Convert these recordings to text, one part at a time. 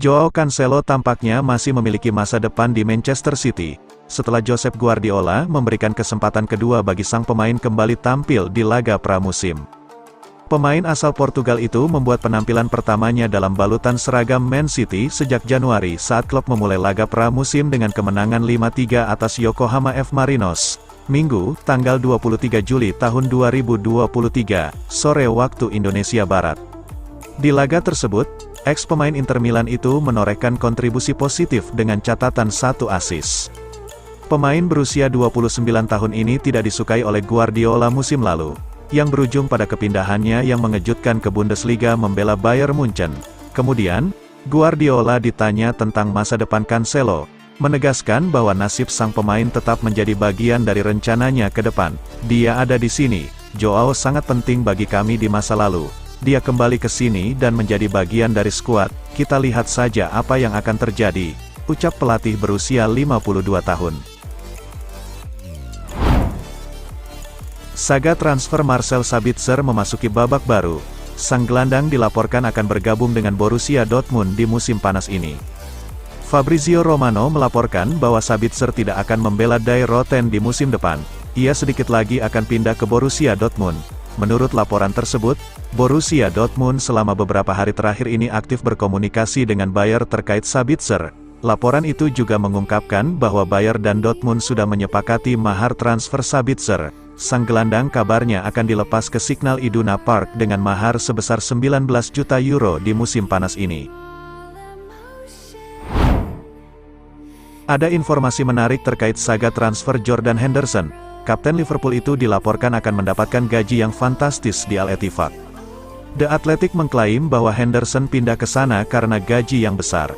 Joao Cancelo tampaknya masih memiliki masa depan di Manchester City, setelah Josep Guardiola memberikan kesempatan kedua bagi sang pemain kembali tampil di laga pramusim. Pemain asal Portugal itu membuat penampilan pertamanya dalam balutan seragam Man City sejak Januari saat klub memulai laga pramusim dengan kemenangan 5-3 atas Yokohama F. Marinos, Minggu, tanggal 23 Juli tahun 2023, sore waktu Indonesia Barat. Di laga tersebut, ex-pemain Inter Milan itu menorehkan kontribusi positif dengan catatan 1 assist. Pemain berusia 29 tahun ini tidak disukai oleh Guardiola musim lalu, yang berujung pada kepindahannya yang mengejutkan ke Bundesliga membela Bayern Munchen. Kemudian, Guardiola ditanya tentang masa depan Cancelo, menegaskan bahwa nasib sang pemain tetap menjadi bagian dari rencananya ke depan. Dia ada di sini, Joao sangat penting bagi kami di masa lalu. Dia kembali ke sini dan menjadi bagian dari skuad, kita lihat saja apa yang akan terjadi, ucap pelatih berusia 52 tahun. Saga transfer Marcel Sabitzer memasuki babak baru. Sang gelandang dilaporkan akan bergabung dengan Borussia Dortmund di musim panas ini. Fabrizio Romano melaporkan bahwa Sabitzer tidak akan membela Die Roten di musim depan. Ia sedikit lagi akan pindah ke Borussia Dortmund. Menurut laporan tersebut, Borussia Dortmund selama beberapa hari terakhir ini aktif berkomunikasi dengan Bayer terkait Sabitzer. Laporan itu juga mengungkapkan bahwa Bayer dan Dortmund sudah menyepakati mahar transfer Sabitzer. Sang gelandang kabarnya akan dilepas ke Signal Iduna Park dengan mahar sebesar 19 juta euro di musim panas ini. Ada informasi menarik terkait saga transfer Jordan Henderson. Kapten Liverpool itu dilaporkan akan mendapatkan gaji yang fantastis di Al-Ettifaq. The Athletic mengklaim bahwa Henderson pindah ke sana karena gaji yang besar.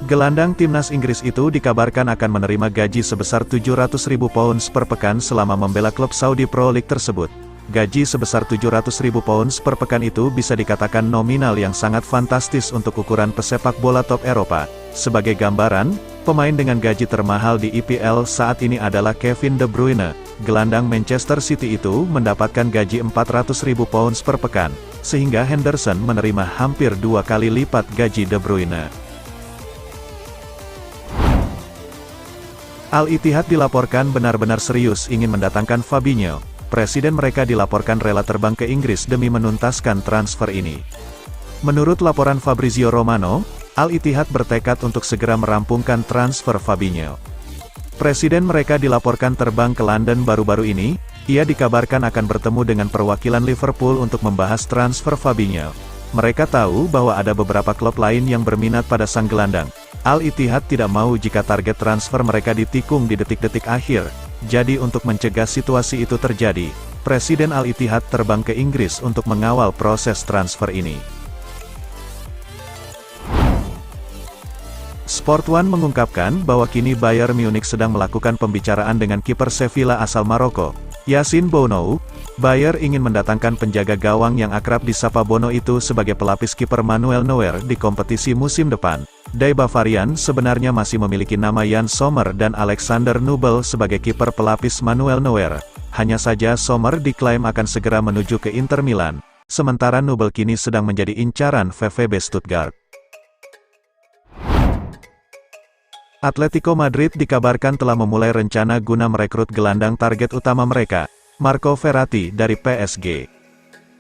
Gelandang timnas Inggris itu dikabarkan akan menerima gaji sebesar 700.000 pounds per pekan selama membela klub Saudi Pro League tersebut. Gaji sebesar 700.000 pounds per pekan itu bisa dikatakan nominal yang sangat fantastis untuk ukuran pesepak bola top Eropa. Sebagai gambaran, pemain dengan gaji termahal di IPL saat ini adalah Kevin De Bruyne. Gelandang Manchester City itu mendapatkan gaji 400.000 pounds per pekan, sehingga Henderson menerima hampir 2 kali lipat gaji De Bruyne. Al-Ittihad dilaporkan benar-benar serius ingin mendatangkan Fabinho. Presiden mereka dilaporkan rela terbang ke Inggris demi menuntaskan transfer ini. Menurut laporan Fabrizio Romano, Al-Ittihad bertekad untuk segera merampungkan transfer Fabinho. Presiden mereka dilaporkan terbang ke London baru-baru ini. Ia dikabarkan akan bertemu dengan perwakilan Liverpool untuk membahas transfer Fabinho. Mereka tahu bahwa ada beberapa klub lain yang berminat pada sang gelandang. Al-Ittihad tidak mau jika target transfer mereka ditikung di detik-detik akhir. Jadi untuk mencegah situasi itu terjadi, Presiden Al-Ittihad terbang ke Inggris untuk mengawal proses transfer ini. Sport One mengungkapkan bahwa kini Bayern Munich sedang melakukan pembicaraan dengan kiper Sevilla asal Maroko, Yassine Bounou. Bayer ingin mendatangkan penjaga gawang yang akrab disapa Bono itu sebagai pelapis kiper Manuel Neuer di kompetisi musim depan. Die Bavarian sebenarnya masih memiliki nama Jan Sommer dan Alexander Nubel sebagai kiper pelapis Manuel Neuer. Hanya saja Sommer diklaim akan segera menuju ke Inter Milan, sementara Nubel kini sedang menjadi incaran VfB Stuttgart. Atletico Madrid dikabarkan telah memulai rencana guna merekrut gelandang target utama mereka, Marco Verratti dari PSG.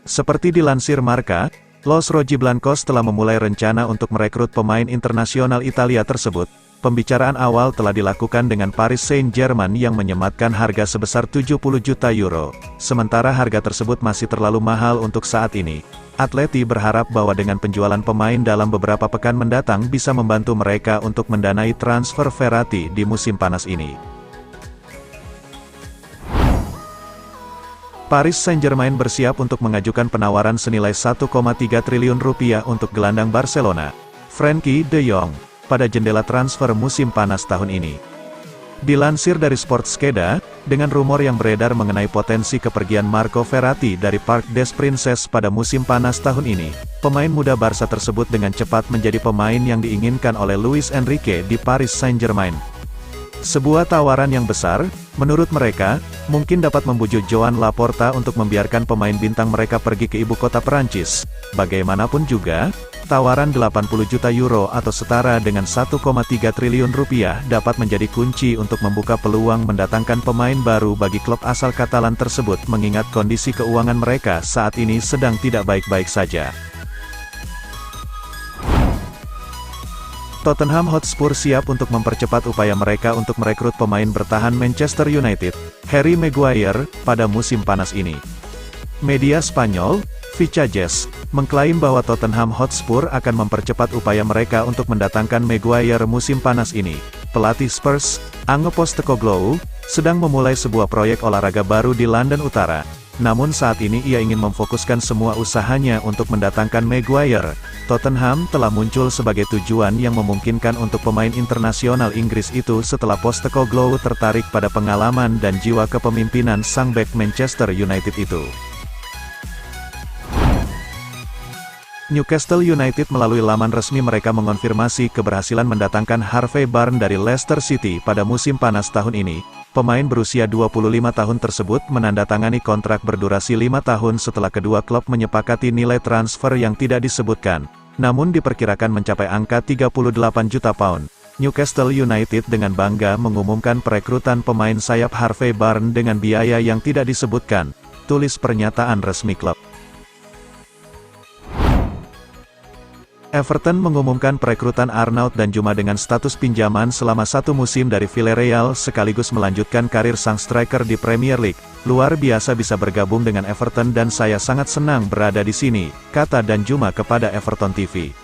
Seperti dilansir Marca, Los Rojiblancos telah memulai rencana untuk merekrut pemain internasional Italia tersebut. Pembicaraan awal telah dilakukan dengan Paris Saint-Germain yang menyematkan harga sebesar 70 juta euro. Sementara harga tersebut masih terlalu mahal untuk saat ini. Atleti berharap bahwa dengan penjualan pemain dalam beberapa pekan mendatang bisa membantu mereka untuk mendanai transfer Verratti di musim panas ini. Paris Saint-Germain bersiap untuk mengajukan penawaran senilai 1,3 triliun rupiah untuk gelandang Barcelona, Frenkie de Jong, pada jendela transfer musim panas tahun ini. Dilansir dari Sportskeda, dengan rumor yang beredar mengenai potensi kepergian Marco Verratti dari Parc des Princes pada musim panas tahun ini, pemain muda Barca tersebut dengan cepat menjadi pemain yang diinginkan oleh Luis Enrique di Paris Saint-Germain. Sebuah tawaran yang besar, menurut mereka, mungkin dapat membujuk Joan Laporta untuk membiarkan pemain bintang mereka pergi ke ibu kota Perancis. Bagaimanapun juga, tawaran 80 juta euro atau setara dengan 1,3 triliun rupiah dapat menjadi kunci untuk membuka peluang mendatangkan pemain baru bagi klub asal Katalan tersebut mengingat kondisi keuangan mereka saat ini sedang tidak baik-baik saja. Tottenham Hotspur siap untuk mempercepat upaya mereka untuk merekrut pemain bertahan Manchester United, Harry Maguire, pada musim panas ini. Media Spanyol, Vicajes, mengklaim bahwa Tottenham Hotspur akan mempercepat upaya mereka untuk mendatangkan Maguire musim panas ini. Pelatih Spurs, Ange Postecoglou, sedang memulai sebuah proyek olahraga baru di London Utara. Namun saat ini ia ingin memfokuskan semua usahanya untuk mendatangkan Maguire. Tottenham telah muncul sebagai tujuan yang memungkinkan untuk pemain internasional Inggris itu setelah Postecoglou tertarik pada pengalaman dan jiwa kepemimpinan sang bek Manchester United itu. Newcastle United melalui laman resmi mereka mengonfirmasi keberhasilan mendatangkan Harvey Barnes dari Leicester City pada musim panas tahun ini. Pemain berusia 25 tahun tersebut menandatangani kontrak berdurasi 5 tahun setelah kedua klub menyepakati nilai transfer yang tidak disebutkan, namun diperkirakan mencapai angka 38 juta pound. Newcastle United dengan bangga mengumumkan perekrutan pemain sayap Harvey Barnes dengan biaya yang tidak disebutkan, tulis pernyataan resmi klub. Everton mengumumkan perekrutan Arnaud Danjuma dengan status pinjaman selama 1 musim dari Villarreal sekaligus melanjutkan karir sang striker di Premier League. Luar biasa bisa bergabung dengan Everton dan saya sangat senang berada di sini, kata Danjuma kepada Everton TV.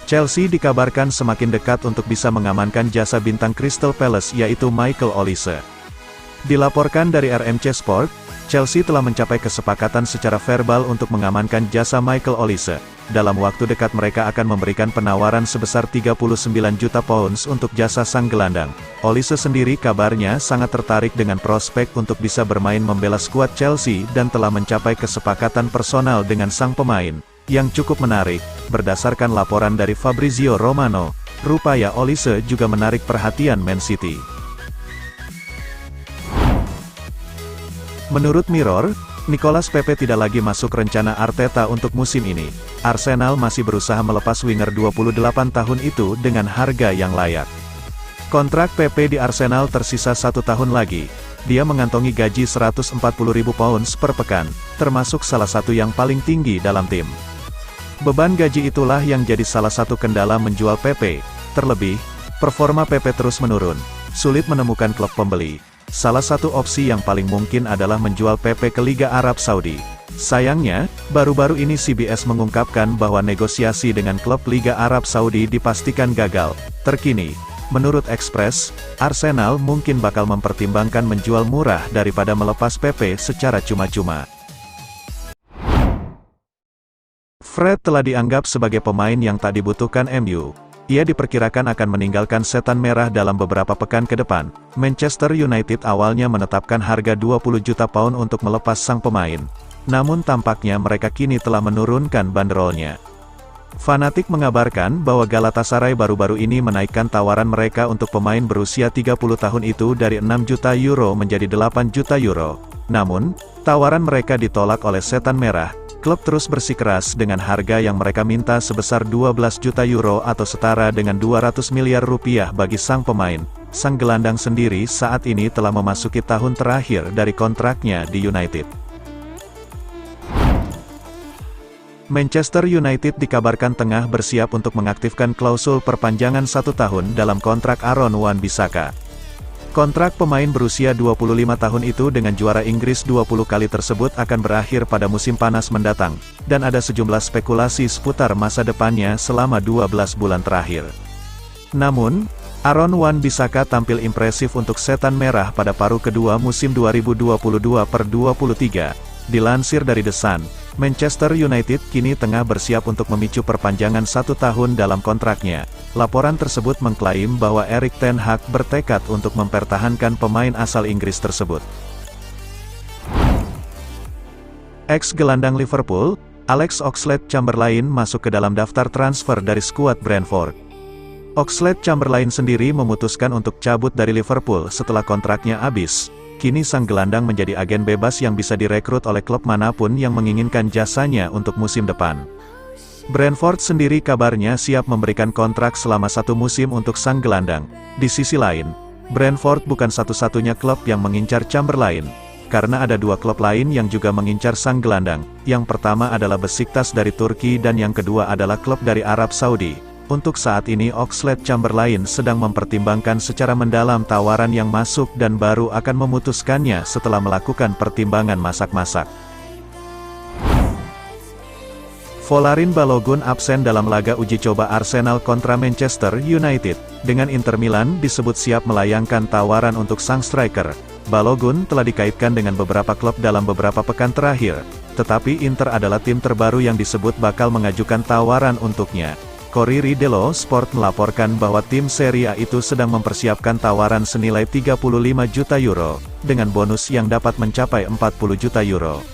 Chelsea dikabarkan semakin dekat untuk bisa mengamankan jasa bintang Crystal Palace yaitu Michael Olise. Dilaporkan dari RMC Sport, Chelsea telah mencapai kesepakatan secara verbal untuk mengamankan jasa Michael Olise. Dalam waktu dekat mereka akan memberikan penawaran sebesar 39 juta pounds untuk jasa sang gelandang. Olise sendiri kabarnya sangat tertarik dengan prospek untuk bisa bermain membela skuad Chelsea dan telah mencapai kesepakatan personal dengan sang pemain. Yang cukup menarik, berdasarkan laporan dari Fabrizio Romano, rupanya Olise juga menarik perhatian Man City. Menurut Mirror, Nicolas Pepe tidak lagi masuk rencana Arteta untuk musim ini. Arsenal masih berusaha melepas winger 28 tahun itu dengan harga yang layak. Kontrak Pepe di Arsenal tersisa 1 tahun lagi. Dia mengantongi gaji 140.000 pounds per pekan, termasuk salah satu yang paling tinggi dalam tim. Beban gaji itulah yang jadi salah satu kendala menjual Pepe. Terlebih, performa Pepe terus menurun. Sulit menemukan klub pembeli. Salah satu opsi yang paling mungkin adalah menjual Pepe ke Liga Arab Saudi. Sayangnya, baru-baru ini CBS mengungkapkan bahwa negosiasi dengan klub Liga Arab Saudi dipastikan gagal. Terkini, menurut Express, Arsenal mungkin bakal mempertimbangkan menjual murah daripada melepas Pepe secara cuma-cuma. Fred telah dianggap sebagai pemain yang tak dibutuhkan MU. Ia diperkirakan akan meninggalkan setan merah dalam beberapa pekan ke depan. Manchester United awalnya menetapkan harga 20 juta pound untuk melepas sang pemain. Namun tampaknya mereka kini telah menurunkan banderolnya. Fanatik mengabarkan bahwa Galatasaray baru-baru ini menaikkan tawaran mereka untuk pemain berusia 30 tahun itu dari 6 juta euro menjadi 8 juta euro. Namun, tawaran mereka ditolak oleh setan merah. Klub terus bersikeras dengan harga yang mereka minta sebesar 12 juta euro atau setara dengan 200 miliar rupiah bagi sang pemain. Sang gelandang sendiri saat ini telah memasuki tahun terakhir dari kontraknya di United. Manchester United dikabarkan tengah bersiap untuk mengaktifkan klausul perpanjangan 1 tahun dalam kontrak Aaron Wan-Bissaka. Kontrak pemain berusia 25 tahun itu dengan juara Inggris 20 kali tersebut akan berakhir pada musim panas mendatang, dan ada sejumlah spekulasi seputar masa depannya selama 12 bulan terakhir. Namun, Aaron Wan-Bissaka tampil impresif untuk setan merah pada paruh kedua musim 2022/23. Dilansir dari The Sun, Manchester United kini tengah bersiap untuk memicu perpanjangan 1 tahun dalam kontraknya. Laporan tersebut mengklaim bahwa Erik ten Hag bertekad untuk mempertahankan pemain asal Inggris tersebut. Ex-gelandang Liverpool, Alex Oxlade-Chamberlain masuk ke dalam daftar transfer dari skuad Brentford. Oxlade-Chamberlain sendiri memutuskan untuk cabut dari Liverpool setelah kontraknya habis. kini sang gelandang menjadi agen bebas yang bisa direkrut oleh klub manapun yang menginginkan jasanya untuk musim depan. Brentford sendiri kabarnya siap memberikan kontrak selama 1 musim untuk sang gelandang. Di sisi lain, Brentford bukan satu-satunya klub yang mengincar Chamberlain, karena ada 2 klub lain yang juga mengincar sang gelandang. Yang pertama adalah Besiktas dari Turki dan yang kedua adalah klub dari Arab Saudi. Untuk saat ini Oxlade-Chamberlain sedang mempertimbangkan secara mendalam tawaran yang masuk dan baru akan memutuskannya setelah melakukan pertimbangan masak-masak. Folarin Balogun absen dalam laga uji coba Arsenal kontra Manchester United. Dengan Inter Milan disebut siap melayangkan tawaran untuk sang striker, Balogun telah dikaitkan dengan beberapa klub dalam beberapa pekan terakhir. Tetapi Inter adalah tim terbaru yang disebut bakal mengajukan tawaran untuknya. Corriere dello Sport melaporkan bahwa tim Serie A itu sedang mempersiapkan tawaran senilai 35 juta euro, dengan bonus yang dapat mencapai 40 juta euro.